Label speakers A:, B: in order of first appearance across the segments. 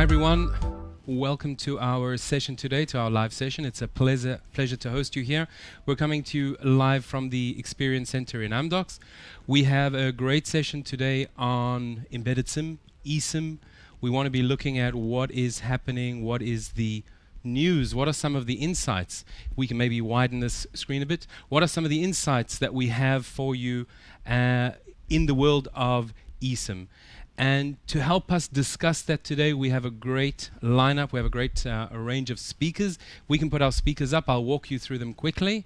A: everyone. Welcome to our session today, to our live session. It's a pleasure to host you here. We're coming to you live from the Experience Center in Amdocs. We have a great session today on embedded SIM, eSIM. We want to be looking at what is happening, what is the news, what are some of the insights. We can maybe widen this screen a bit. What are some of the insights that we have for you in the world of eSIM? And to help us discuss that today, we have a great lineup. We have a great range of speakers. We can put our speakers up. I'll walk you through them quickly,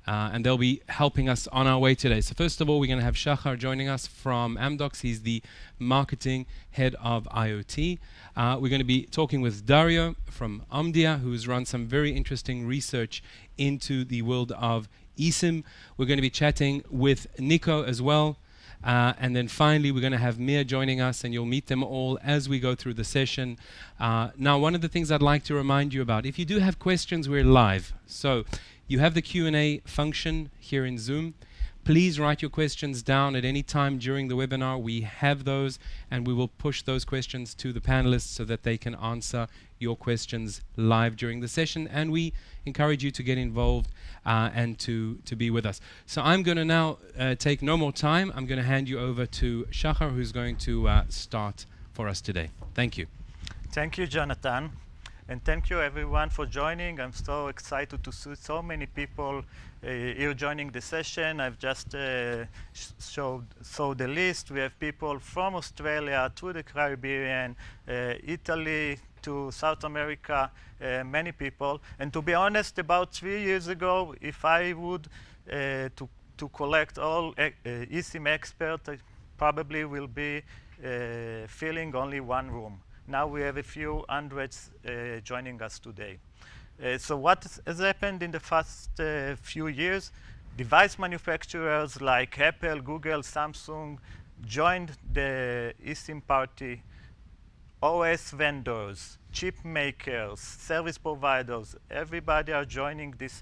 A: and they'll be helping us on our way today. So first of all, we're going to have Shachar joining us from Amdocs. He's the marketing head of IoT. We're going to be talking with Dario from Omdia, who's run some very interesting research into the world of eSIM. We're going to be chatting with Nico as well. And then finally, we're going to have Mia joining us, and you'll meet them all as we go through the session. Now, one of the things I'd like to remind you about, if you do have questions, we're live. So you have the Q&A function here in Zoom. Please write your questions down at any time during the webinar. We have those, and we will push those questions to the panelists so that they can answer your questions live during the session. And we encourage you to get involved and to be with us. So I'm going to now take no more time. I'm going to hand you over to Shachar, who's going to start for us today. Thank you.
B: Thank you, Jonathan. And thank you, everyone, for joining. I'm so excited to see so many people here joining the session. I've just saw the list. We have people from Australia to the Caribbean, Italy to South America, many people. And to be honest, about 3 years ago, if I would to collect all eSIM experts, I probably will be filling only one room. Now we have a few hundreds joining us today. So what has happened in the past few years? Device manufacturers like Apple, Google, Samsung joined the eSIM party. OS vendors, chip makers, service providers, everybody are joining this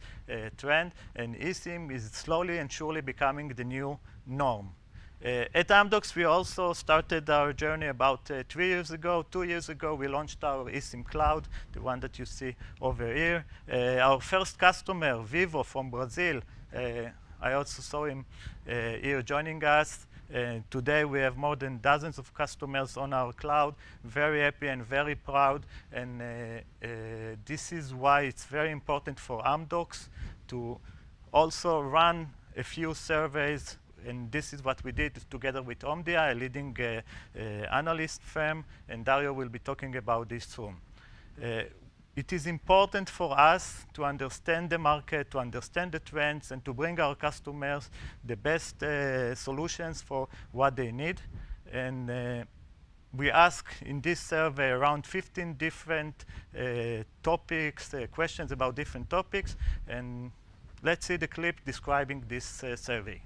B: trend, and eSIM is slowly and surely becoming the new norm. At Amdocs, we also started our journey about 3 years ago. 2 years ago, we launched our eSIM Cloud, the one that you see over here. Our first customer, Vivo from Brazil, I also saw him here joining us. Today, we have more than dozens of customers on our cloud. Very happy and very proud. And this is why it's very important for Amdocs to also run a few surveys. And this is what we did together with Omdia, a leading analyst firm, and Dario will be talking about this soon. It is important for us to understand the market, to understand the trends, and to bring our customers the best solutions for what they need. And we ask in this survey around 15 different topics, questions about different topics. And let's see the clip describing this survey.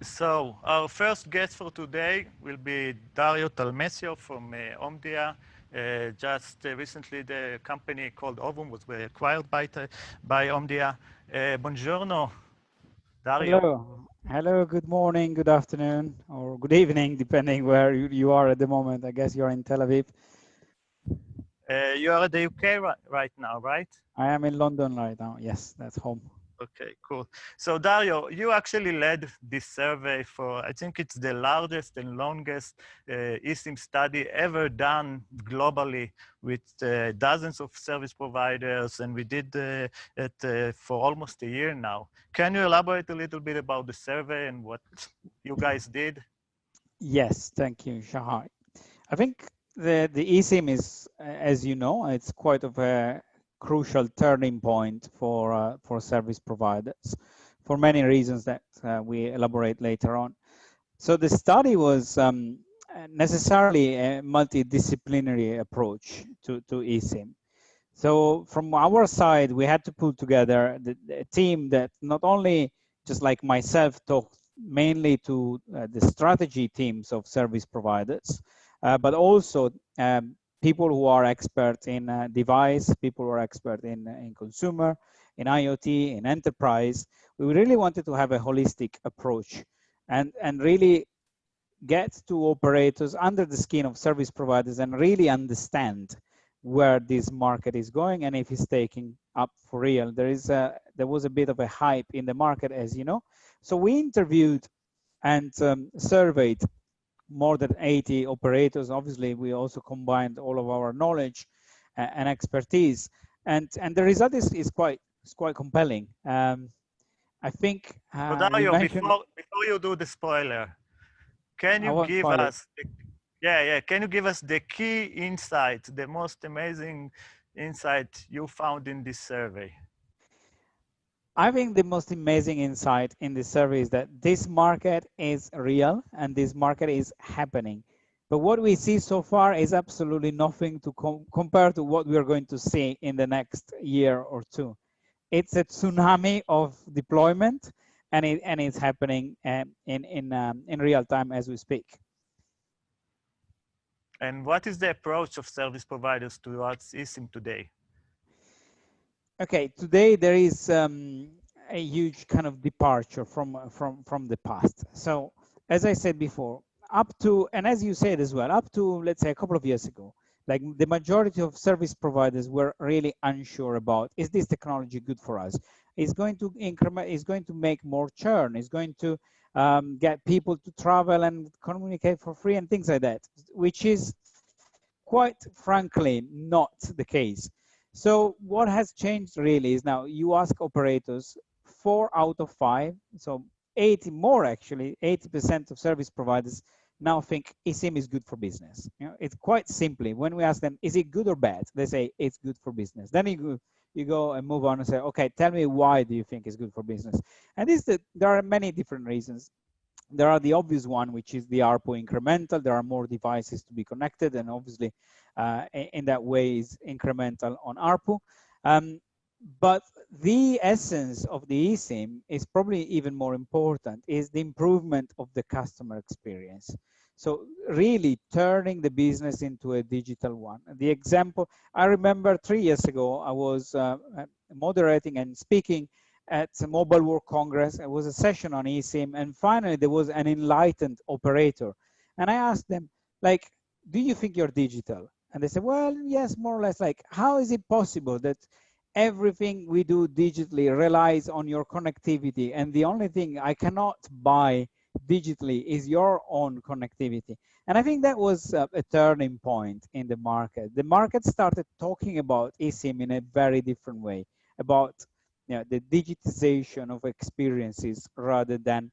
B: So our first guest for today will be Dario Talmesio from Omdia. Just recently, the company called Ovum was acquired by Omdia. Buongiorno, Dario.
C: Hello. Hello, good morning, good afternoon, or good evening, depending where you are at the moment. I guess you're in Tel Aviv.
B: You are at the UK right now, right?
C: I am in London right now. Yes, that's home.
B: Okay, cool. So Dario, you actually led this survey for, I think it's the largest and longest Esim study ever done globally with dozens of service providers, and we did it for almost a year now. Can you elaborate a little bit about the survey and what you guys did?
C: Yes, thank you, Shahai. I think the eSIM is, as you know, it's quite of a crucial turning point for service providers for many reasons that we elaborate later on. So the study was necessarily a multidisciplinary approach to eSIM. So from our side, we had to pull together the team that not only, just like myself, talked mainly to the strategy teams of service providers, but also people who are experts in device, people who are expert in consumer, in IoT, in enterprise. We really wanted to have a holistic approach and really get to operators under the skin of service providers and really understand where this market is going and if it's taking up for real. There was a bit of a hype in the market, as you know. So we interviewed and surveyed more than 80 operators. Obviously, we also combined all of our knowledge and expertise, and the result is quite compelling. I think
B: So
C: we
B: Dario,
C: mentioned.
B: before you do the spoiler, can
C: I
B: you
C: won't
B: give
C: spoil it.
B: us, yeah, can you give us the key insight, the most amazing insight you found in this survey?
C: I think the most amazing insight in this survey is that this market is real and this market is happening. But what we see so far is absolutely nothing to compare to what we are going to see in the next year or two. It's a tsunami of deployment, and it's happening in real time as we speak.
B: And what is the approach of service providers towards eSIM today?
C: Okay, today there is a huge kind of departure from the past. So as I said before, up to, and as you said as well, up to, let's say, a couple of years ago, like the majority of service providers were really unsure about, is this technology good for us? Is going to increment, is going to make more churn, is going to get people to travel and communicate for free and things like that, which is quite frankly not the case. So what has changed really is now you ask operators, 4 out of 5, so 80 more actually, 80% of service providers now think eSIM is good for business. You know, it's quite simply, when we ask them, is it good or bad? They say it's good for business. Then you go and move on and say, okay, tell me why do you think it's good for business? And there are many different reasons. There are the obvious one, which is the ARPU incremental. There are more devices to be connected, and obviously, in that way, is incremental on ARPU. But the essence of the eSIM is probably even more important, is the improvement of the customer experience. So really turning the business into a digital one. The example, I remember 3 years ago, I was moderating and speaking at the Mobile World Congress. It was a session on eSIM, and finally there was an enlightened operator. And I asked them, like, do you think you're digital? And they said, well, yes, more or less. Like, how is it possible that everything we do digitally relies on your connectivity, and the only thing I cannot buy digitally is your own connectivity? And I think that was a turning point in the market. The market started talking about eSIM in a very different way, about the digitization of experiences rather than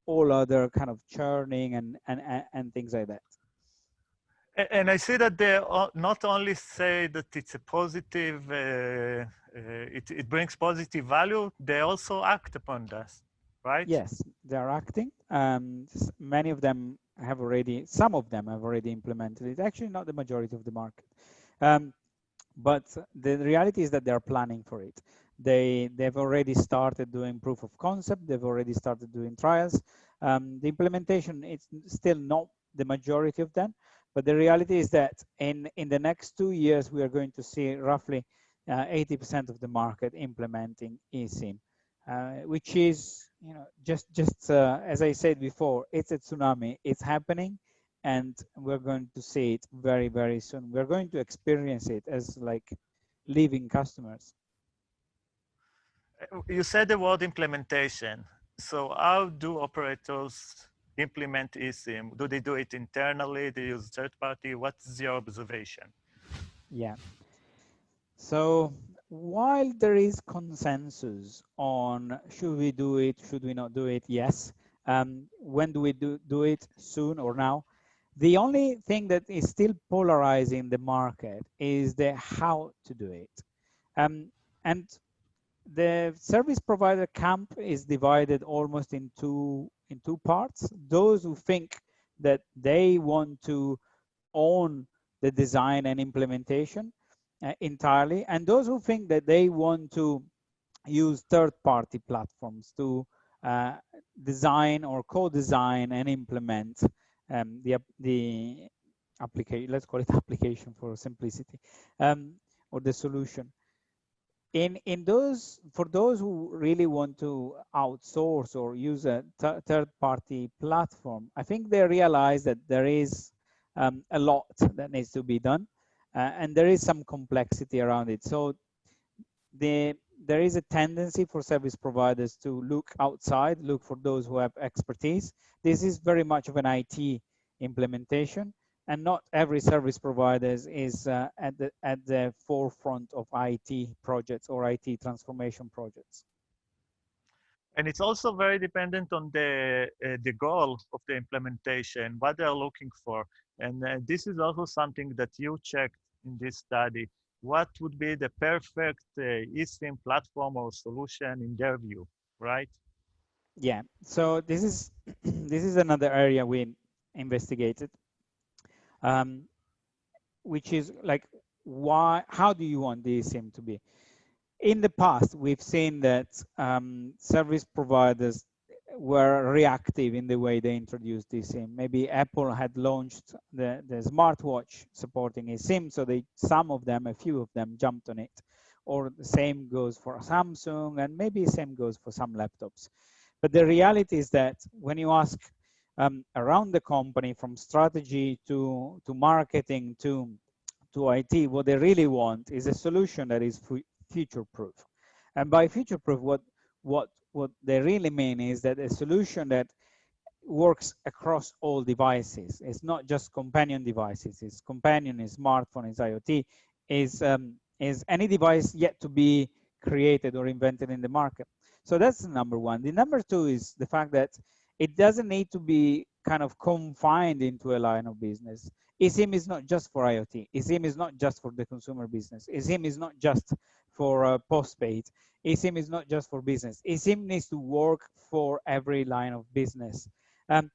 C: all other kind of churning and things like that.
B: And I see that they not only say that it's a positive, it brings positive value, they also act upon that, right?
C: Yes, they are acting. Many of them have already, some of them have already implemented it. Actually, not the majority of the market. But the reality is that they are planning for it. They've already started doing proof of concept. They've already started doing trials. The implementation is still not the majority of them, but the reality is that in the next 2 years we are going to see roughly 80% of the market implementing eSIM, which is, just as I said before, it's a tsunami. It's happening, and we're going to see it very, very soon. We're going to experience it as like living customers.
B: You said the word implementation. So how do operators implement Esim? Do they do it internally? Do they use third party? What's your observation?
C: Yeah. So while there is consensus on should we do it, should we not do it, yes. When do we do it, soon or now? The only thing that is still polarizing the market is the how to do it. And the service provider camp is divided almost in two parts. Those who think that they want to own the design and implementation entirely, and those who think that they want to use third-party platforms to design or co-design and implement the application. Let's call it application for simplicity, or the solution. In those, for those who really want to outsource or use a third-party platform, I think they realize that there is a lot that needs to be done, and there is some complexity around it. So there is a tendency for service providers to look outside, look for those who have expertise. This is very much of an IT implementation, and not every service provider is at the forefront of IT projects or IT transformation projects.
B: And it's also very dependent on the goal of the implementation, what they're looking for. And this is also something that you checked in this study. What would be the perfect eSIM platform or solution in their view, right?
C: Yeah, so this is this is another area we investigated, which is like, how do you want the eSIM to be? In the past, we've seen that service providers were reactive in the way they introduced eSIM. Maybe Apple had launched the smartwatch supporting eSIM, so some of them, a few of them, jumped on it. Or the same goes for Samsung, and maybe same goes for some laptops. But the reality is that when you ask around the company, from strategy to marketing to IT, what they really want is a solution that is future-proof. And by future-proof, what they really mean is that a solution that works across all devices. It's not just companion devices. It's companion, is smartphone, is IoT, is any device yet to be created or invented in the market. So that's the number one. The number two is the fact that it doesn't need to be kind of confined into a line of business. eSIM is not just for IoT. eSIM is not just for the consumer business. eSIM is not just for postpaid. eSIM is not just for business. eSIM needs to work for every line of business. And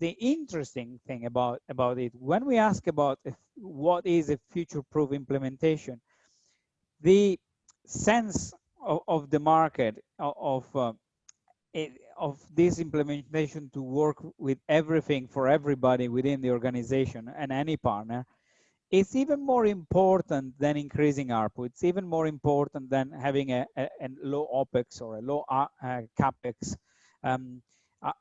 C: the interesting thing about it, when we ask about what is a future-proof implementation, the sense of the market of this implementation to work with everything for everybody within the organization and any partner, it's even more important than increasing ARPU. It's even more important than having a low OPEX or a low CAPEX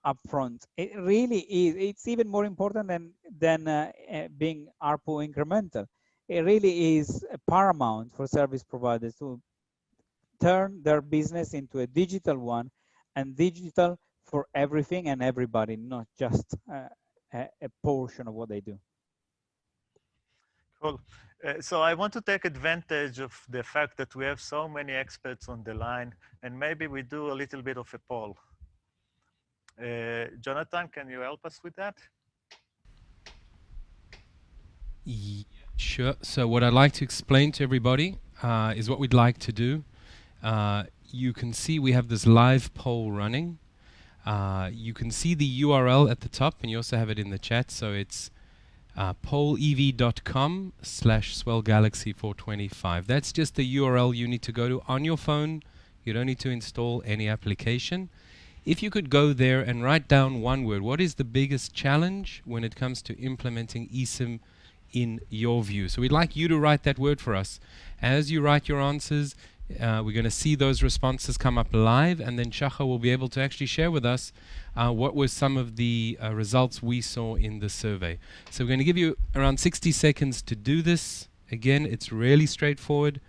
C: upfront. It really is. It's even more important than being ARPU incremental. It really is paramount for service providers to turn their business into a digital one, and digital for everything and everybody, not just a portion of what they do.
B: Cool. So I want to take advantage of the fact that we have so many experts on the line, and maybe we do a little bit of a poll. Jonathan, can you help us with that?
A: Sure. So what I'd like to explain to everybody is what we'd like to do. You can see we have this live poll running. You can see the URL at the top, and you also have it in the chat. So it's pollev.com/swellgalaxy425. That's just the URL you need to go to on your phone. You don't need to install any application. If you could go there and write down one word, what is the biggest challenge when it comes to implementing eSIM in your view? So we'd like you to write that word for us. As you write your answers, we're going to see those responses come up live, and then Shachar will be able to actually share with us what were some of the results we saw in the survey. So we're going to give you around 60 seconds to do this. Again, it's really straightforward.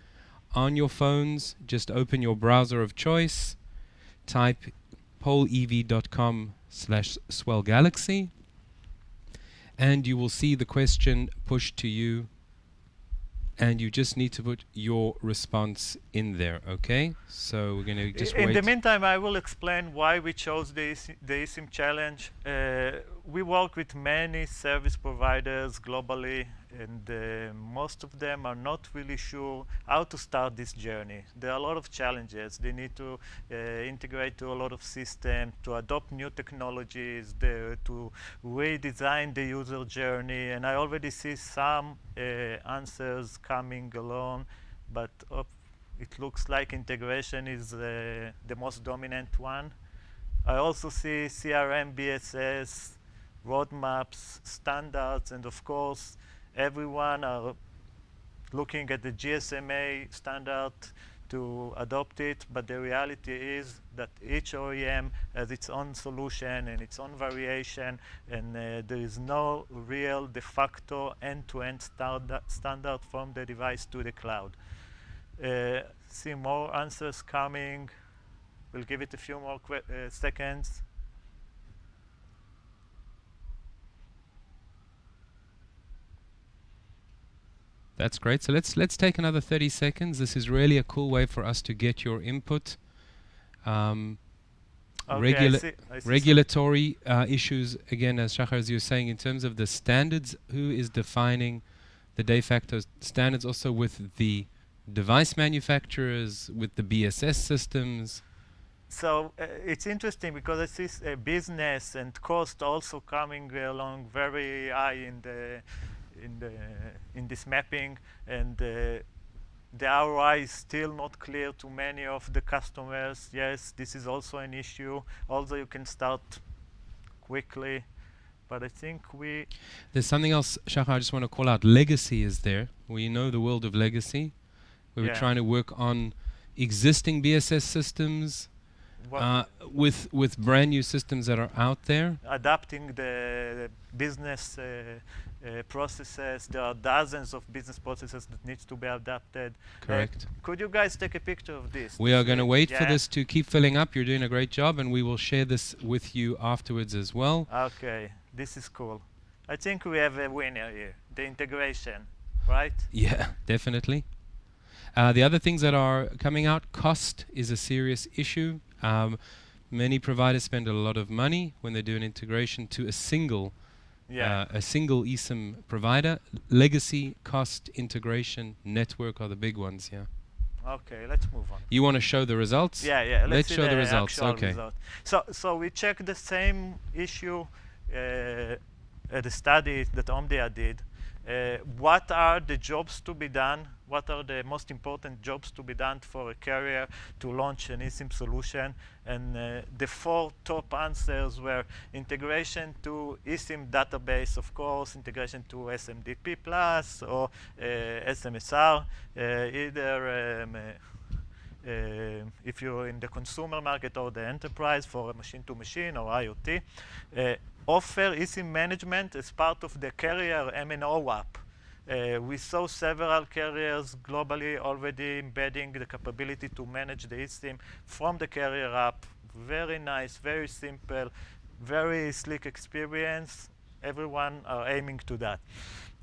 A: on your phones, just open your browser of choice, type polev.com/swellgalaxy, and you will see the question pushed to you, and you just need to put your response in there, okay? So we're going to just
B: In
A: wait.
B: the meantime, I will explain why we chose the Esim challenge. We work with many service providers globally, and most of them are not really sure how to start this journey. There are a lot of challenges. They need to integrate to a lot of systems, to adopt new technologies, to redesign the user journey, and I already see some answers coming along, but it looks like integration is the most dominant one. I also see CRM, BSS, roadmaps, standards, and of course, everyone are looking at the GSMA standard to adopt it, but the reality is that each OEM has its own solution and its own variation, and there is no real de facto end-to-end standard from the device to the cloud. See more answers coming. We'll give it a few more seconds.
A: That's great. So let's take another 30 seconds. This is really a cool way for us to get your input.
B: Okay, I see
A: Regulatory issues, again, as Shachar, as you were saying, in terms of the standards, who is defining the de facto standards, also with the device manufacturers, with the BSS systems?
B: So it's interesting because I see business and cost also coming along very high in this mapping, and the ROI is still not clear to many of the customers. Yes, this is also an issue, although you can start quickly, but I think
A: there's something else, Shachar, I just want to call out. Legacy is there. We know the world of legacy. We were trying to work on existing BSS systems with brand new systems that are out there.
B: Adapting the business processes. There are dozens of business processes that needs to be adapted.
A: Correct.
B: Could you guys take a picture of this?
A: We are going to wait for this to keep filling up. You're doing a great job, and we will share this with you afterwards as well.
B: Okay, this is cool. I think we have a winner here, the integration, right?
A: Yeah, definitely. The other things that are coming out, cost is a serious issue. Many providers spend a lot of money when they do an integration to a single eSIM provider. Legacy, cost, integration, network are the big ones, yeah.
B: Okay, let's move on.
A: You want to show the results?
B: Yeah.
A: Let's show the results. Okay.
B: Result. So we checked the same issue at the study that Omdia did. What are the jobs to be done? What are the most important jobs to be done for a carrier to launch an eSIM solution? And the 4 top answers were integration to eSIM database, of course, integration to SMDP Plus or SMSR, either if you're in the consumer market or the enterprise for a machine-to-machine or IoT. Offer eSIM management as part of the carrier MNO app. We saw several carriers globally already embedding the capability to manage the eSIM from the carrier app. Very nice, very simple, very sleek experience. Everyone are aiming to that.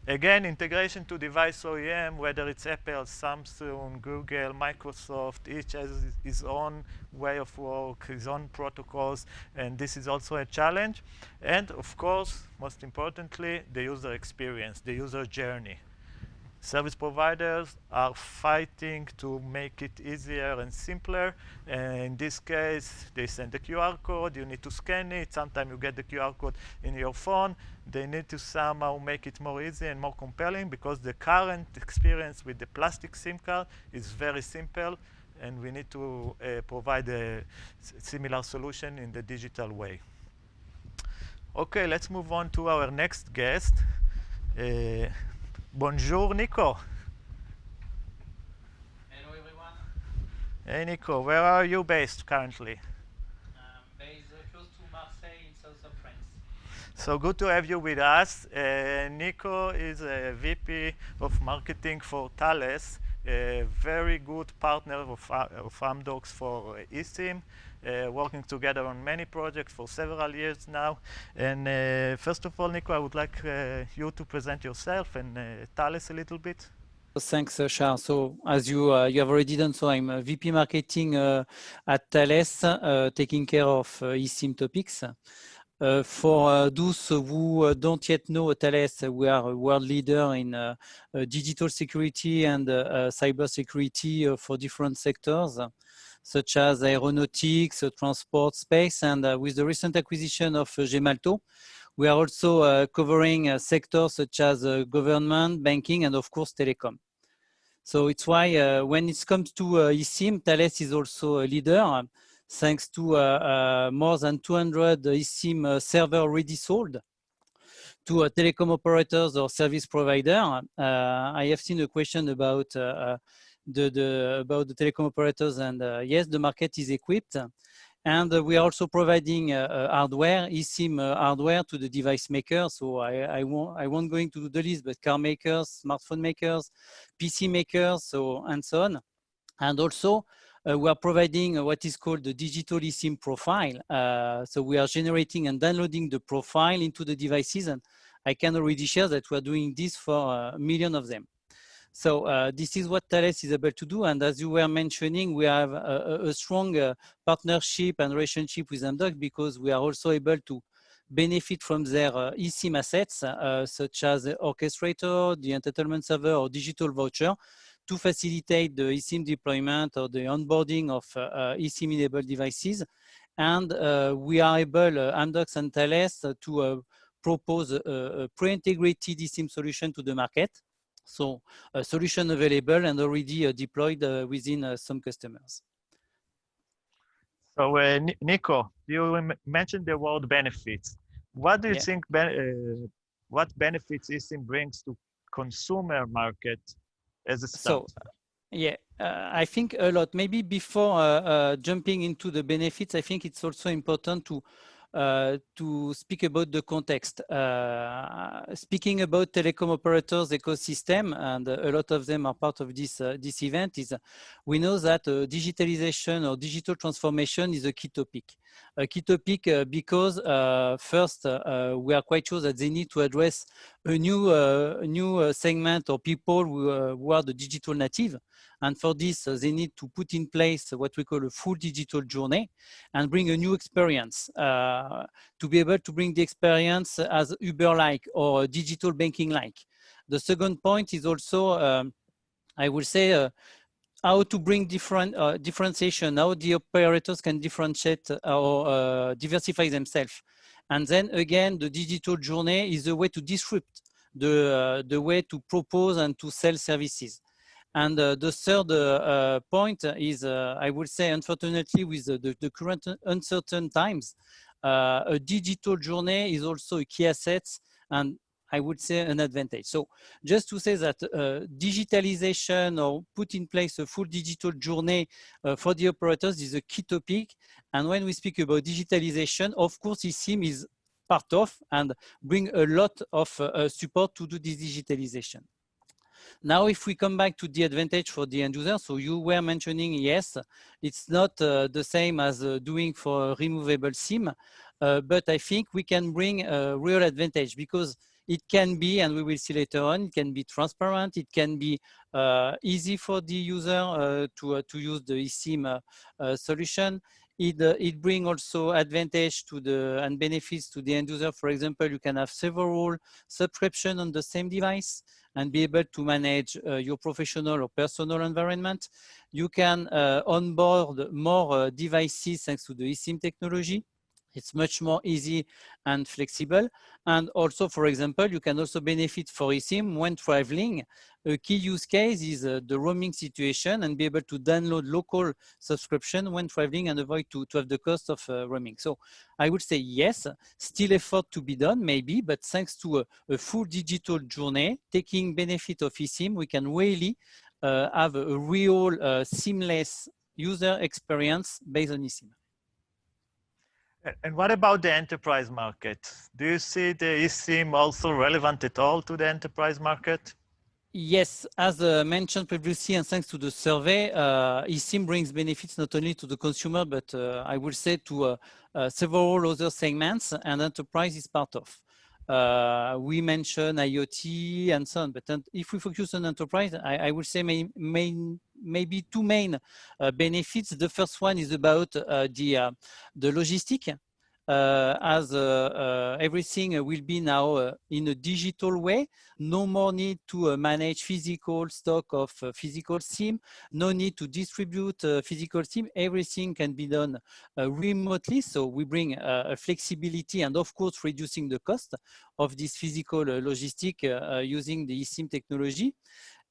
B: Again, integration to device OEM, whether it's Apple, Samsung, Google, Microsoft, each has his own way of work, his own protocols, and this is also a challenge. And of course, most importantly, the user experience, the user journey. Service providers are fighting to make it easier and simpler. In this case, they send the QR code, you need to scan it. Sometimes you get the QR code in your phone. They need to somehow make it more easy and more compelling because the current experience with the plastic SIM card is very simple, and we need to provide a similar solution in the digital way. Okay, let's move on to our next guest. Bonjour, Nico.
D: Hello, everyone.
B: Hey, Nico, where are you based currently?
D: Based close to Marseille in south of France.
B: So good to have you with us. Nico is a VP of marketing for Thales. a very good partner of Amdocs for Esim, working together on many projects for several years now. And first of all, Nico, I would like you to present yourself and tell us a little bit.
E: Thanks, Shah. So as you have already done, so I'm VP Marketing at Thales, taking care of eSIM topics. For those who don't yet know Thales, we are a world leader in digital security and cyber security for different sectors, such as aeronautics, transport, space, and with the recent acquisition of Gemalto, we are also covering sectors such as government, banking, and of course, telecom. So it's why when it comes to eSIM, Thales is also a leader, thanks to more than 200 eSIM server already sold to telecom operators or service provider. I have seen a question about the telecom operators, and yes, the market is equipped. And we are also providing hardware, eSIM hardware to the device makers. So I won't go into the list, but car makers, smartphone makers, PC makers, and so on. And also, we are providing what is called the digital eSIM profile. So we are generating and downloading the profile into the devices. And I can already share that we are doing this for a million of them. So this is what Thales is able to do. And as you were mentioning, we have a strong partnership and relationship with Amdocs because we are also able to benefit from their eSIM assets, such as the orchestrator, the entitlement server, or digital voucher to facilitate the eSIM deployment or the onboarding of eSIM-enabled devices. And we are able, Amdocs and Thales, to propose a pre-integrated eSIM solution to the market. So a solution available and already deployed within some customers.
B: So Nico, you mentioned the word benefits. What do you think, what benefits eSIM brings to consumer market as a start?
E: So, I think a lot. Maybe before jumping into the benefits, I think it's also important to speak about the context. Speaking about telecom operators ecosystem, and a lot of them are part of this event, is we know that digitalization or digital transformation is a key topic. A key topic because first, we are quite sure that they need to address a new segment or people who are the digital native. And for this, they need to put in place what we call a full digital journey and bring a new experience to be able to bring the experience as Uber-like or digital banking-like. The second point is also, I will say, how to bring differentiation, how the operators can differentiate or diversify themselves. And then again, the digital journey is a way to disrupt the way to propose and to sell services. And the third point is, I would say, unfortunately, with the current uncertain times, a digital journey is also a key asset and I would say an advantage. So just to say that digitalization or put in place a full digital journey for the operators is a key topic. And when we speak about digitalization, of course, eSIM is part of and bring a lot of support to do this digitalization. Now, if we come back to the advantage for the end user, so you were mentioning, yes, it's not the same as doing for a removable SIM, but I think we can bring a real advantage because it can be, and we will see later on, it can be transparent, it can be easy for the user to use the eSIM solution. It brings also advantage to and benefits to the end user. For example, you can have several subscriptions on the same device and be able to manage your professional or personal environment. You can onboard more devices thanks to the eSIM technology. It's much more easy and flexible. And also, for example, you can also benefit for eSIM when traveling. A key use case is the roaming situation and be able to download local subscription when traveling and avoid to have the cost of roaming. So I would say yes, still effort to be done maybe, but thanks to a full digital journey, taking benefit of eSIM, we can really have a real seamless user experience based on eSIM.
B: And what about the enterprise market? Do you see the eSIM also relevant at all to the enterprise market?
E: Yes, as mentioned previously, and thanks to the survey, eSIM brings benefits not only to the consumer, but I will say to several other segments, and enterprise is part of. We mentioned IoT and so on, but if we focus on enterprise, I will say maybe two main benefits. The first one is about the logistic. As everything will be now in a digital way, no more need to manage physical stock of physical SIM, no need to distribute physical SIM, everything can be done remotely. So we bring a flexibility and of course reducing the cost of this physical logistic using the eSIM technology.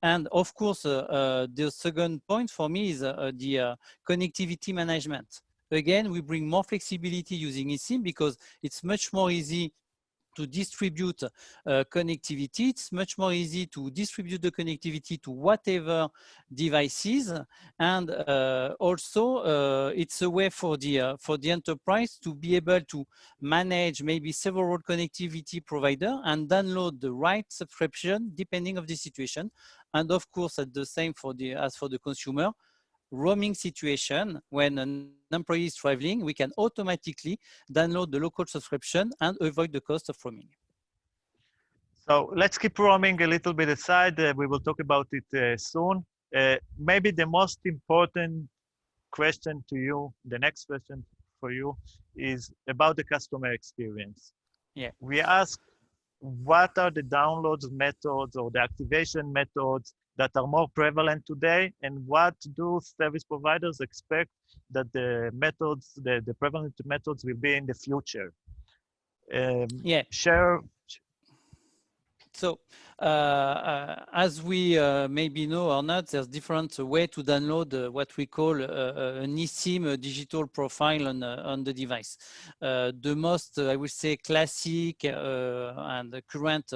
E: And of course, the second point for me is the connectivity management. Again, we bring more flexibility using eSIM because it's much more easy to distribute connectivity. It's much more easy to distribute the connectivity to whatever devices. And also, it's a way for the enterprise to be able to manage maybe several connectivity provider and download the right subscription depending of the situation. And of course, at the same as for the consumer, roaming situation, when an employee is traveling, we can automatically download the local subscription and avoid the cost of roaming.
B: So let's keep roaming a little bit aside. We will talk about it soon. Maybe the most important question to you, the next question for you, is about the customer experience.
E: Yeah.
B: We ask, what are the downloads methods or the activation methods that are more prevalent today, and what do service providers expect that the methods, the prevalent methods will be in the future?
E: Yeah.
B: Share.
E: So as we maybe know or not, there's different way to download what we call an eSIM digital profile on the device. The most, I would say, classic and current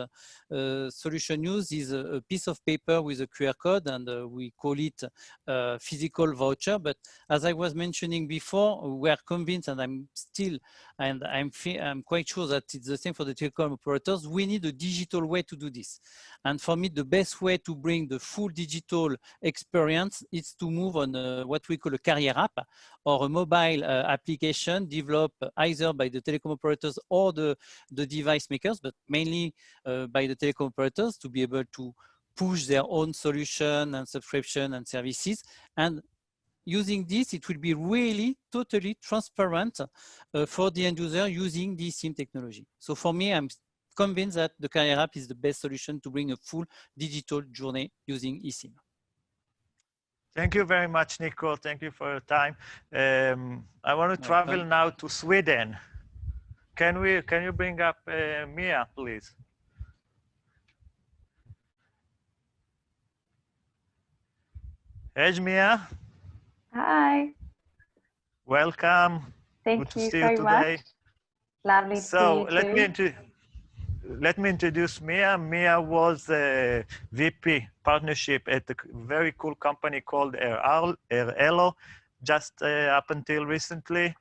E: solution used is a piece of paper with a QR code, and we call it physical voucher. But as I was mentioning before, we are convinced, and I'm quite sure that it's the same for the telecom operators. We need a digital way to do this. And for me, the best way to bring the full digital experience is to move on what we call a carrier app or a mobile application developed either by the telecom operators or the device makers, but mainly by the telecom operators, to be able to push their own solution and subscription and services. And using this, it will be really totally transparent for the end user using the SIM technology. So for me, I'm convinced that the carrier app is the best solution to bring a full digital journey using eSIM.
B: Thank you very much, Nico. Thank you for your time. I want to travel now to Sweden. Can you bring up Mia, please? Hey, Mia.
F: Hi.
B: Welcome.
F: Thank
B: Good to
F: you
B: see
F: so
B: you today.
F: much. Lovely to
B: So
F: see you too.
B: let me introduce Mia. Mia was a VP partnership at a very cool company called Elo, just up until recently.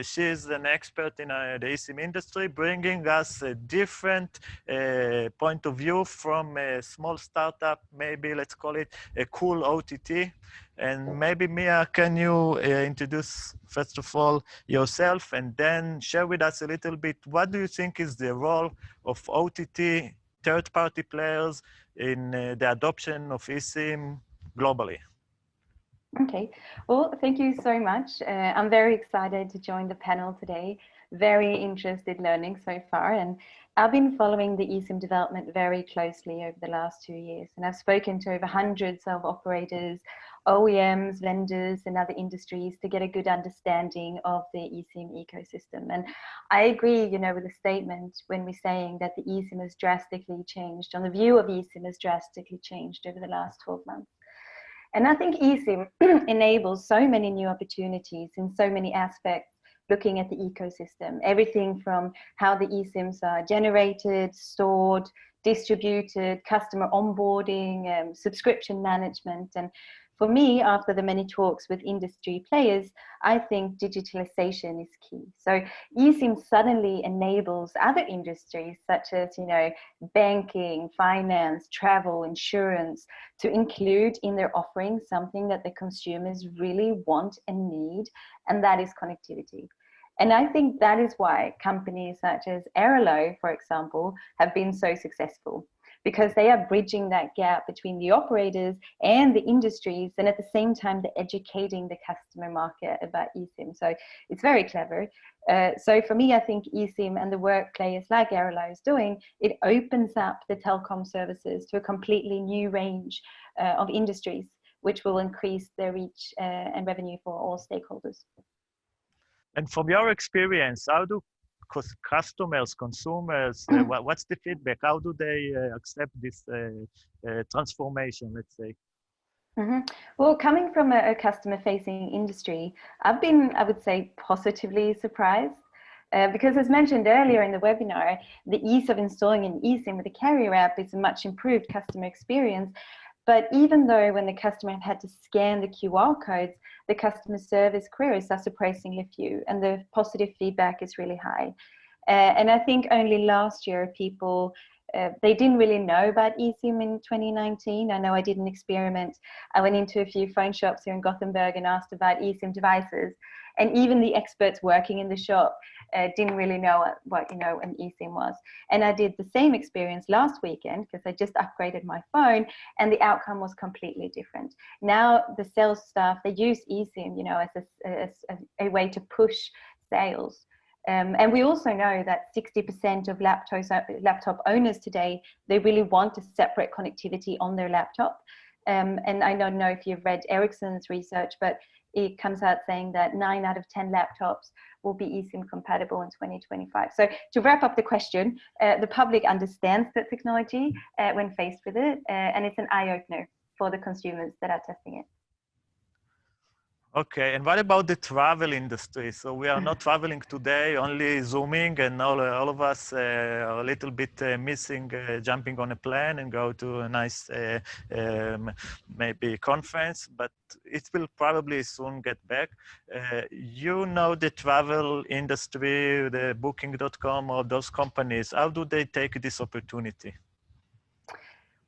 B: She's an expert in the eSIM industry, bringing us a different point of view from a small startup, maybe let's call it a cool OTT. And maybe Mia, can you introduce, first of all, yourself, and then share with us a little bit, what do you think is the role of OTT third-party players in the adoption of eSIM globally?
F: Okay, well, thank you so much. I'm very excited to join the panel today. Very interested learning so far, and I've been following the eSIM development very closely over the last 2 years, and I've spoken to over hundreds of operators, OEMs, vendors, and other industries to get a good understanding of the eSIM ecosystem. And I agree, with the statement when we're saying that the eSIM has drastically changed, and the view of eSIM has drastically changed over the last 12 months. And I think eSIM enables so many new opportunities in so many aspects, looking at the ecosystem, everything from how the eSIMs are generated, stored, distributed, customer onboarding, subscription management, and for me, after the many talks with industry players, I think digitalization is key. So Esim suddenly enables other industries such as, banking, finance, travel, insurance, to include in their offerings something that the consumers really want and need, and that is connectivity. And I think that is why companies such as Airalo, for example, have been so successful, because they are bridging that gap between the operators and the industries, and at the same time, they're educating the customer market about eSIM. So it's very clever. So for me, I think eSIM and the work players like Airalo is doing, it opens up the telecom services to a completely new range of industries, which will increase their reach and revenue for all stakeholders.
B: And from your experience, how do customers, consumers, what's the feedback? How do they accept this transformation, let's say?
F: Well, coming from a customer-facing industry, I've been, I would say, positively surprised. Because as mentioned earlier in the webinar, the ease of installing an eSIM with a carrier app is a much improved customer experience. But even though when the customer had to scan the QR codes, the customer service queries are surprisingly few, and the positive feedback is really high. And I think only last year people, they didn't really know about eSIM in 2019. I know I did an experiment. I went into a few phone shops here in Gothenburg and asked about eSIM devices. And even the experts working in the shop didn't really know what an eSIM was. And I did the same experience last weekend because I just upgraded my phone, and the outcome was completely different. Now the sales staff, they use eSIM, as a way to push sales. And we also know that 60% of laptop owners today, they really want a separate connectivity on their laptop. And I don't know if you've read Ericsson's research, but it comes out saying that 9 out of 10 laptops will be eSIM compatible in 2025. So to wrap up the question, the public understands the technology when faced with it, and it's an eye-opener for the consumers that are testing it.
B: Okay, and what about the travel industry? So we are not traveling today, only Zooming, and all of us are a little bit missing jumping on a plane and go to a nice maybe conference, but it will probably soon get back. The travel industry, the Booking.com or those companies, how do they take this opportunity?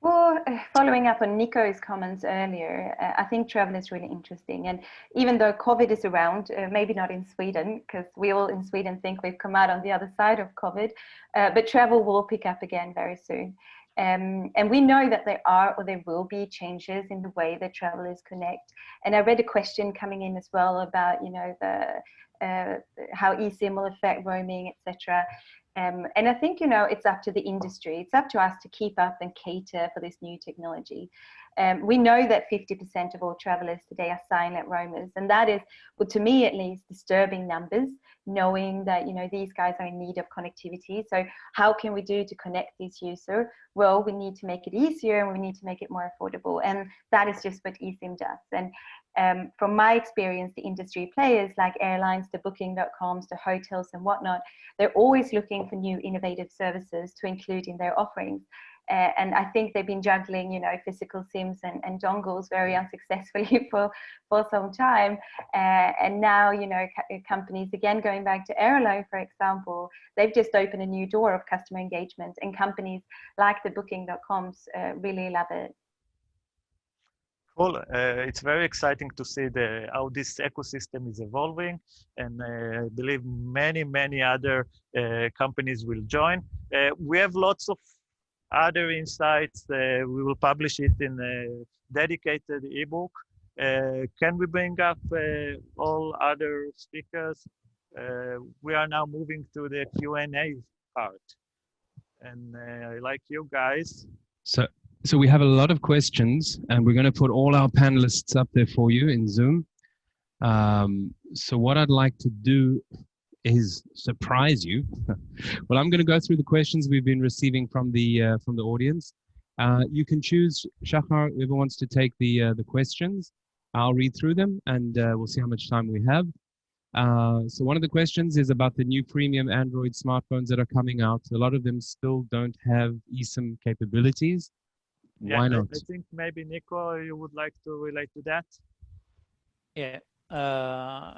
F: Well, following up on Nico's comments earlier, I think travel is really interesting. And even though COVID is around, maybe not in Sweden, because we all in Sweden think we've come out on the other side of COVID, but travel will pick up again very soon. And we know that there are or there will be changes in the way that travelers connect. And I read a question coming in as well about, how eSIM will affect roaming, etc. And I think, it's up to the industry. It's up to us to keep up and cater for this new technology. We know that 50% of all travelers today are silent roamers. And that is, well, to me at least, disturbing numbers, knowing that, these guys are in need of connectivity. So how can we do to connect these users? Well, we need to make it easier and we need to make it more affordable. And that is just what eSIM does. And from my experience, the industry players like airlines, the Booking.coms, the hotels and whatnot, they're always looking for new innovative services to include in their offerings. And I think they've been juggling, physical SIMs and dongles very unsuccessfully for some time. And now, companies, again, going back to Airalo, for example, they've just opened a new door of customer engagement, and companies like the Booking.coms really love it.
B: Cool. It's very exciting to see how this ecosystem is evolving, and I believe many other companies will join. We have lots of other insights. We will publish it in a dedicated ebook. Can we bring up all other speakers? We are now moving to the Q&A part, and I like you guys.
A: So we have a lot of questions, and we're going to put all our panelists up there for you in Zoom. So what I'd like to do is surprise you. Well, I'm going to go through the questions we've been receiving from the audience. You can choose, Shachar, whoever wants to take the questions. I'll read through them, and we'll see how much time we have. So one of the questions is about the new premium Android smartphones that are coming out. A lot of them still don't have eSIM capabilities. Why not?
B: I think maybe Nico, you would like to relate to that.
E: Yeah,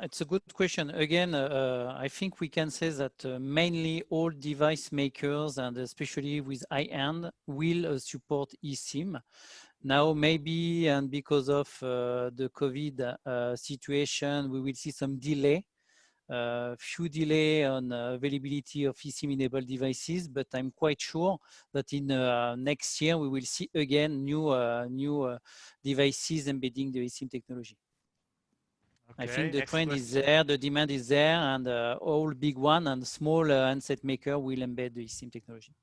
E: it's a good question. Again, I think we can say that mainly all device makers, and especially with high-end, will support eSIM. Now, maybe, and because of the COVID situation, we will see some delay, few delay on availability of eSIM-enabled devices, but I'm quite sure that in next year, we will see again new devices embedding the eSIM technology.
B: Okay,
E: I think the
B: next
E: trend
B: question.
E: is there, the demand is there, and all big one and small handset maker will embed the eSIM technology.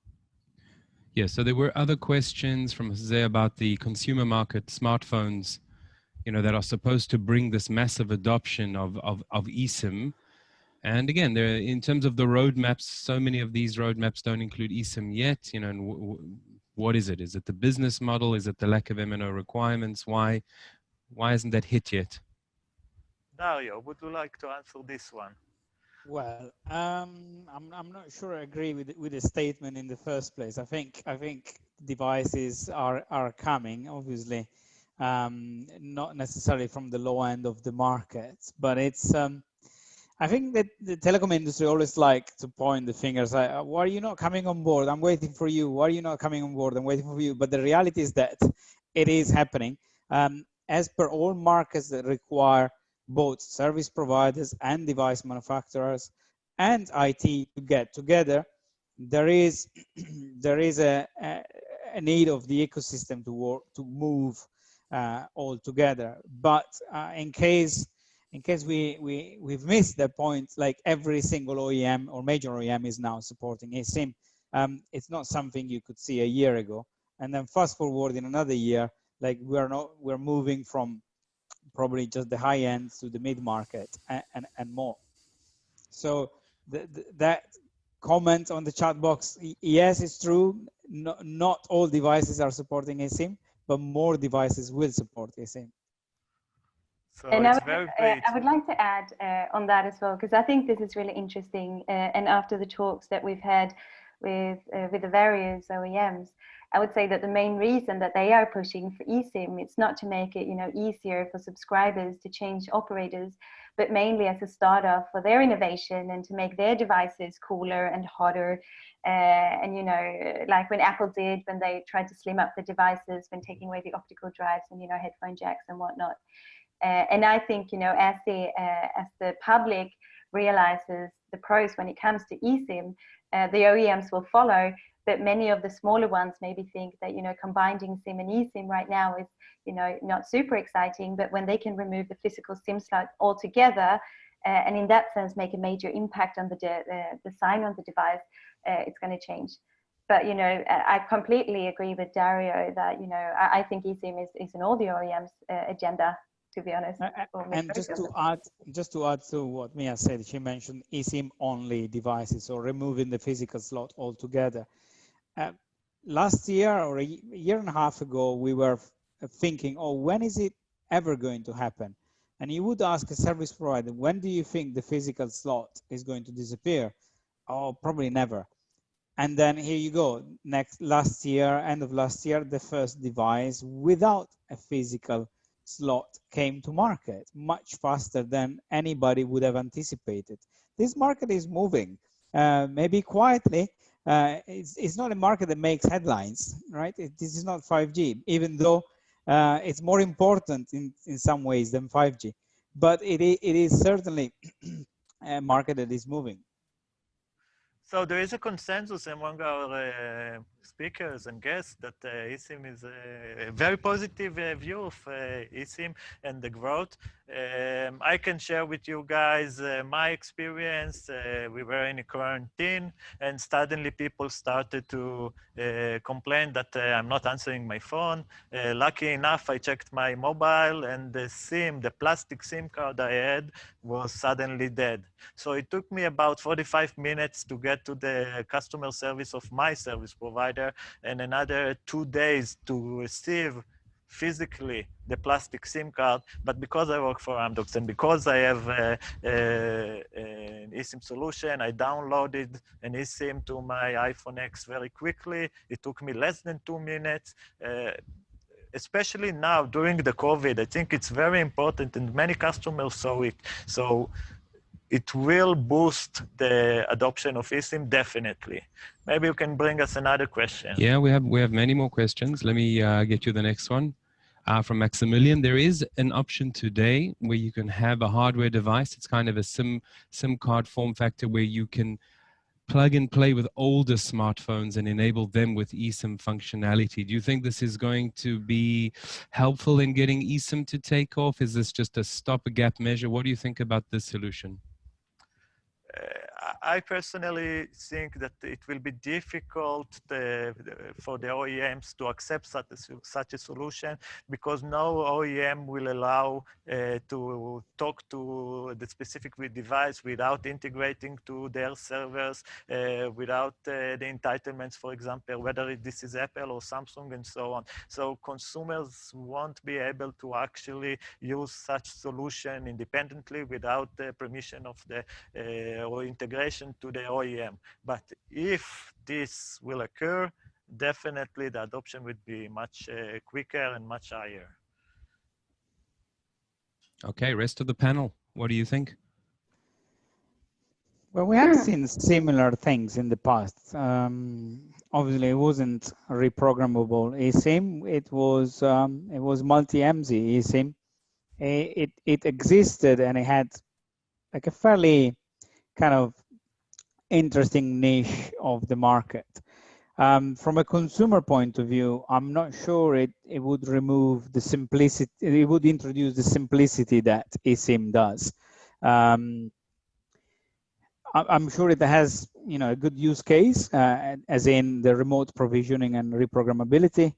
A: Yeah, so there were other questions from Jose about the consumer market, smartphones, that are supposed to bring this massive adoption of eSIM. And again, in terms of the roadmaps, so many of these roadmaps don't include eSIM yet. And what is it? Is it the business model? Is it the lack of MNO requirements? Why hasn't that hit yet?
B: Dario, would you like to answer this one?
C: Well, I'm not sure I agree with the statement in the first place. I think devices are coming, obviously, not necessarily from the low end of the market, but it's. I think that the telecom industry always like to point the fingers. Why are you not coming on board? I'm waiting for you. Why are you not coming on board? I'm waiting for you. But the reality is that it is happening. As per all markets that require both service providers and device manufacturers and IT to get together, there is a need of the ecosystem to work to move all together. But in case we've missed that point, like every single OEM or major OEM is now supporting eSIM. It's not something you could see a year ago. And then fast forward in another year, like we're moving from probably just the high end to the mid market and more. So that comment on the chat box, yes, it's true. Not all devices are supporting eSIM, but more devices will support eSIM.
B: So
F: And
B: it's very great.
F: I would like to add on that as well, because I think this is really interesting. And after the talks that we've had with the various OEMs, I would say that the main reason that they are pushing for eSIM, it's not to make it easier for subscribers to change operators, but mainly as a startup for their innovation and to make their devices cooler and hotter. And like when Apple did when they tried to slim up the devices when taking away the optical drives and headphone jacks and whatnot. And I think, as the public realizes the pros when it comes to eSIM, the OEMs will follow. But many of the smaller ones maybe think that, combining SIM and eSIM right now is, not super exciting. But when they can remove the physical SIM slot altogether, and in that sense make a major impact on the sign on the device, it's going to change. But I completely agree with Dario that I think eSIM is in all the OEMs' agenda, to be honest.
C: And just to add to what Mia said, she mentioned eSIM only devices, or removing the physical slot altogether. Last year or a year and a half ago, we were thinking, oh, when is it ever going to happen? And you would ask a service provider, when do you think the physical slot is going to disappear? Oh, probably never. And then here you go, last year, end of last year, the first device without a physical slot came to market much faster than anybody would have anticipated. This market is moving, maybe quietly. It's not a market that makes headlines, right? This is not 5G, even though it's more important in some ways than 5G. But it is certainly a market that is moving.
B: So there is a consensus among our speakers and guests that eSIM is a very positive view of eSIM and the growth. I can share with you guys my experience. We were in a quarantine, and suddenly people started to complain that I'm not answering my phone. Lucky enough, I checked my mobile, and the SIM, the plastic SIM card I had, was suddenly dead. So it took me about 45 minutes to get to the customer service of my service provider, and another 2 days to receive physically the plastic SIM card, but because I work for Amdocs and because I have an eSIM solution, I downloaded an eSIM to my iPhone X very quickly. It took me less than 2 minutes. Especially now during the COVID, I think it's very important, and many customers saw it. So it will boost the adoption of eSIM, definitely. Maybe you can bring us another question.
A: Yeah, we have many more questions. Let me get you the next one. From Maximilian, there is an option today where you can have a hardware device. It's kind of a SIM card form factor where you can plug and play with older smartphones and enable them with eSIM functionality. Do you think this is going to be helpful in getting eSIM to take off? Is this just a stopgap measure? What do you think about this solution?
B: I personally think that it will be difficult for the OEMs to accept such a solution, because no OEM will allow to talk to the specific device without integrating to their servers, without the entitlements, for example, whether this is Apple or Samsung and so on. So consumers won't be able to actually use such solution independently without the permission of the or integration to the OEM. But if this will occur, definitely the adoption would be much quicker and much higher.
A: Okay, rest of the panel, what do you think?
C: Well, we have seen similar things in the past. Obviously, it wasn't reprogrammable eSIM. It was multi-EMSI eSIM. It existed, and it had like a fairly kind of interesting niche of the market. From a consumer point of view, I'm not sure it would remove the simplicity. It would introduce the simplicity that eSIM does. I'm sure it has, a good use case, as in the remote provisioning and reprogrammability.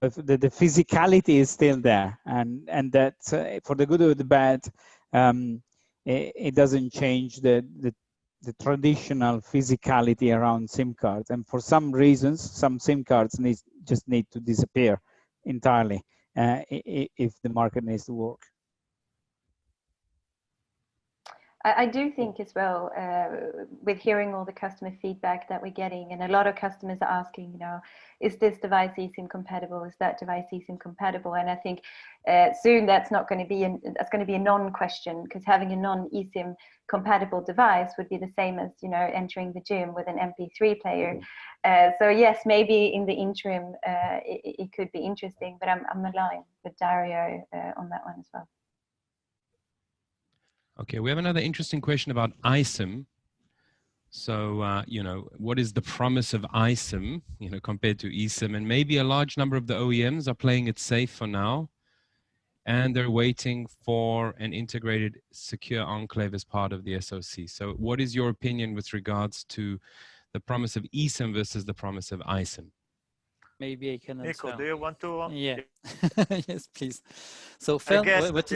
C: But the physicality is still there, and that for the good or the bad, it doesn't change the traditional physicality around SIM cards. And for some reasons, some SIM cards just need to disappear entirely if the market needs to work.
F: I do think as well, with hearing all the customer feedback that we're getting, and a lot of customers are asking, is this device eSIM compatible? Is that device eSIM compatible? And I think soon that's going to be a non-question, because having a non-eSIM compatible device would be the same as entering the gym with an MP3 player. So yes, maybe in the interim it could be interesting, but I'm aligned with Dario on that one as well.
A: Okay, we have another interesting question about eSIM. So, what is the promise of eSIM, compared to eSIM? And maybe a large number of the OEMs are playing it safe for now, and they're waiting for an integrated secure enclave as part of the SoC. So what is your opinion with regards to the promise of eSIM versus the promise of eSIM?
E: Maybe I can answer.
B: Nico, do you want to?
E: Yeah. Yes, please. So first, what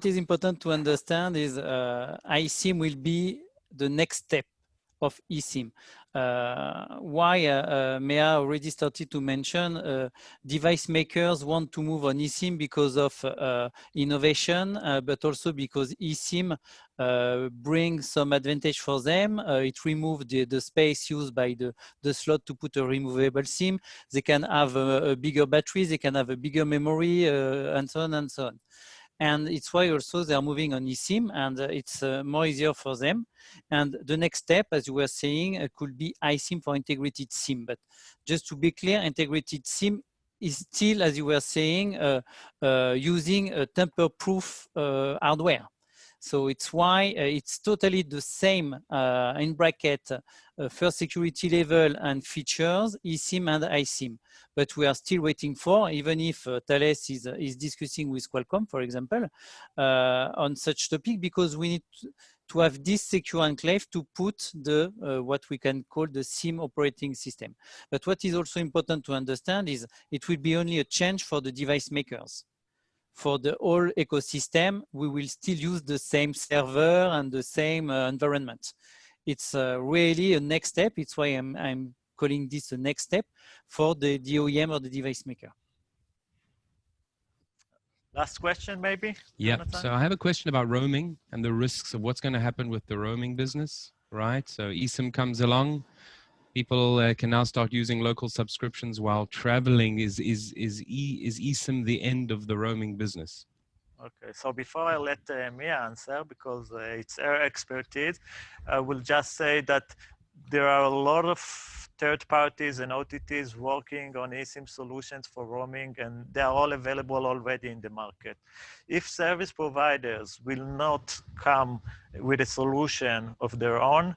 E: is important to understand is eSIM will be the next step of eSIM. Why Mea already started to mention device makers want to move on eSIM because of innovation, but also because eSIM brings some advantage for them. It removes the space used by the slot to put a removable SIM. They can have a bigger battery, they can have a bigger memory, and so on and so on. And it's why also they are moving on eSIM, and it's more easier for them. And the next step, as you were saying, could be eSIM for integrated SIM. But just to be clear, integrated SIM is still, as you were saying, using a tamper-proof hardware. So it's why it's totally the same in bracket first security level and features, eSIM and iSIM. But we are still waiting for, even if Thales is discussing with Qualcomm, for example, on such topic, because we need to have this secure enclave to put the what we can call the SIM operating system. But what is also important to understand is it will be only a change for the device makers. For the whole ecosystem, we will still use the same server and the same environment. It's really a next step. It's why I'm calling this a next step for the OEM or the device maker.
B: Last question, maybe?
A: Yeah,
B: Jonathan?
A: so I have a question about roaming and the risks of what's going to happen with the roaming business, right? So eSIM comes along, people can now start using local subscriptions while traveling. Is eSIM the end of the roaming business?
B: Okay, so before I let Mia answer, because it's her expertise, I will just say that there are a lot of third parties and OTTs working on eSIM solutions for roaming, and they are all available already in the market. If service providers will not come with a solution of their own,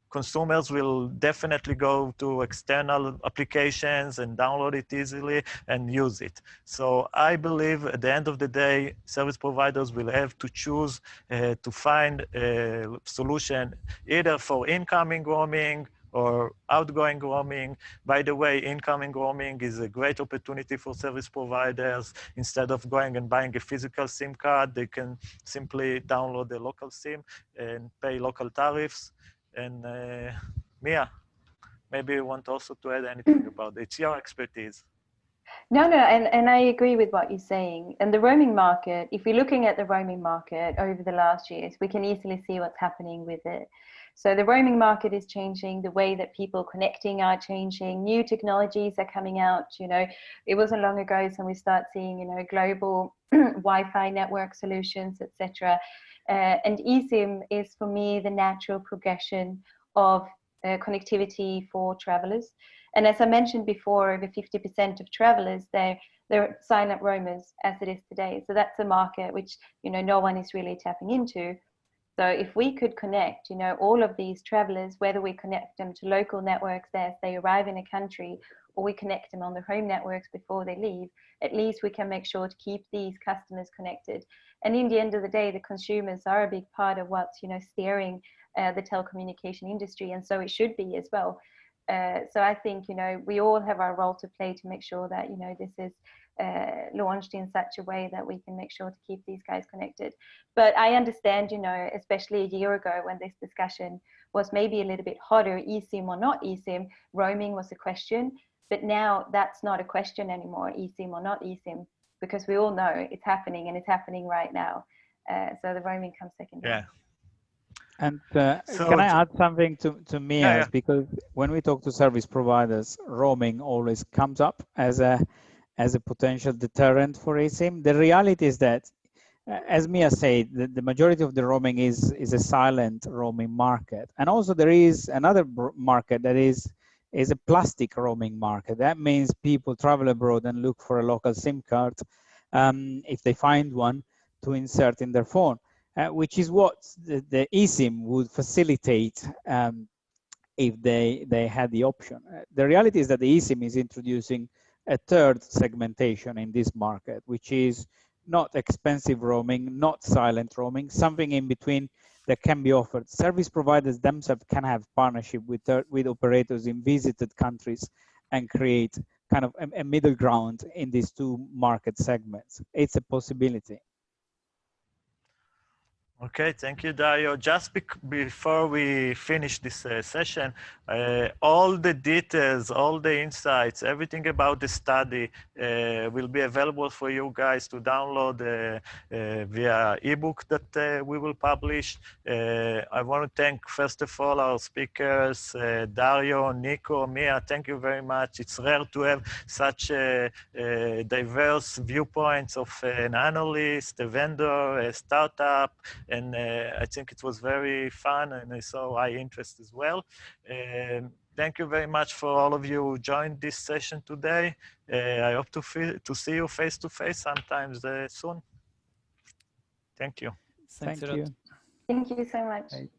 B: consumers will definitely go to external applications and download it easily and use it. So I believe at the end of the day, service providers will have to choose to find a solution either for incoming roaming or outgoing roaming. By the way, incoming roaming is a great opportunity for service providers. Instead of going and buying a physical SIM card, they can simply download a local SIM and pay local tariffs. And Mia, maybe you want also to add anything about it. It's your expertise.
F: No, and I agree with what you're saying. And the roaming market, if we're looking at the roaming market over the last years, we can easily see what's happening with it. So the roaming market is changing, the way that people connecting are changing, new technologies are coming out. You know, it wasn't long ago when we start seeing, you know, global Wi-Fi network solutions, etc. And eSIM is for me the natural progression of connectivity for travelers. And as I mentioned before, over 50% of travelers, they're silent roamers as it is today. So that's a market which, you know, no one is really tapping into. So if we could connect, you know, all of these travelers, whether we connect them to local networks as they arrive in a country, or we connect them on their home networks before they leave, at least we can make sure to keep these customers connected. And in the end of the day, the consumers are a big part of what's, you know, steering the telecommunication industry, and so it should be as well. So I think, you know, we all have our role to play to make sure that, you know, this is launched in such a way that we can make sure to keep these guys connected. But I understand, you know, especially a year ago when this discussion was maybe a little bit hotter, eSIM or not eSIM, roaming was a question. But now that's not a question anymore, eSIM or not eSIM, because we all know it's happening, and it's happening right now. So the roaming comes second.
B: Yeah.
C: And
B: So
C: can I add something to Mia's?
B: Yeah.
C: Because when we talk to service providers, roaming always comes up as a potential deterrent for eSIM. The reality is that, as Mia said, the majority of the roaming is a silent roaming market. And also there is another market that is a plastic roaming market. That means people travel abroad and look for a local SIM card, if they find one, to insert in their phone. Which is what the eSIM would facilitate if they had the option. The reality is that the eSIM is introducing a third segmentation in this market, which is not expensive roaming, not silent roaming, something in between that can be offered. Service providers themselves can have partnership with operators in visited countries and create kind of a middle ground in these two market segments. It's a possibility.
B: Okay, thank you, Dario. Just before we finish this session, all the details, all the insights, everything about the study will be available for you guys to download via ebook that we will publish. I want to thank, first of all, our speakers, Dario, Nico, Mia. Thank you very much. It's rare to have such diverse viewpoints of an analyst, a vendor, a startup, and I think it was very fun, and I saw high interest as well. Thank you very much for all of you who joined this session today. I hope to see you face to face sometimes soon. Thank you.
E: Thanks a
C: Thank
E: lot.
C: you.
F: Thank you so much.
C: Right.